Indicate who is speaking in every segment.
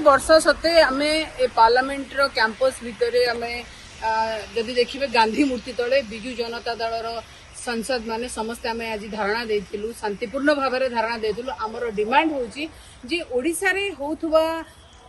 Speaker 1: वर्ष सते आम ए पार्लियामेंट रो कैंपस भितर आम जदि देखिए गांधी मूर्ति तले बिजु जनता दल संसद माने समस्ते आम आज धारणा देथिलु शांतिपूर्ण भाव में धारणा देथिलु आमर डिमांड होची जे ओडिसा रे होथुवा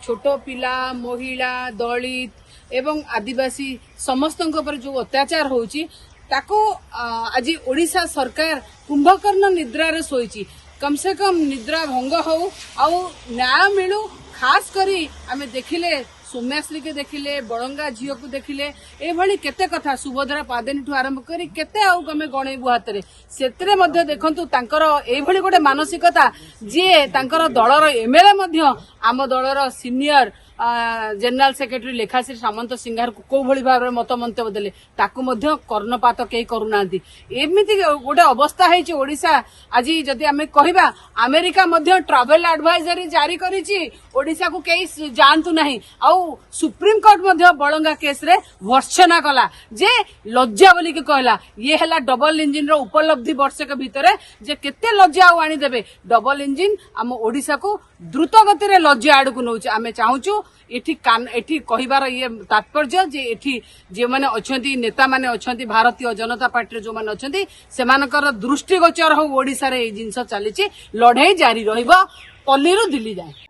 Speaker 1: छोट पिला महिला दलित एवं आदिवासी समस्त जो अत्याचार होची ताको आज ओडिसा सरकार कुंभकर्ण निद्रा रे सोईची कम से कम निद्रा भंग हो आउ न्याय मिलू खास करी आमे देखिले सौम्याश्री के देखिले बड़ंगा झील को देखिले एभली केते कथा सुभद्रा पादेनी ठू आरंभ करी केते आउ कमे गणेबु हातरे सेतरे मध्ये देखंतु तांकर एभली गोटे मानसिकता जे तांकर दलर एमएलए मध्ये आम दलर सीनियर जनरल सेक्रेटरी लेखाश्री सामंत सिंघार को भली भाव में मत मंतव्य देले ताकू मध्य कर्णपात केही करूनांती एमिति गोटे अवस्था है ओडिशा आज जदि आमे कहिबा अमेरिका मध्य ट्रैवल एडवाइजरी जारी करिछि ओडिशा को केही जानतु नाही आउ सुप्रीम कोर्ट मध्य बळंगा केस रे भर्त्सना कला जे लज्जा बोली के कहला ये हला डबल इंजिन रो उपलब्धि वर्ष के भितरे जे केते लज्जा आउ आनी देबे डबल इंजिन आम ओडिशा को द्रुत गति रे लज्जा आड़ को नउछ आमे चाहूछु एठी कहिबार ये तात्पर्य जे एठी जे माने अछंती नेता माने अछंती भारतीय जनता पार्टी रे जो माने अछंती सेमानकर दृष्टिगोचर हो ओडिसा रे ए जिंस चलीछि लढाई जारी रहिबो पल्लीरू दिल्ली जाए।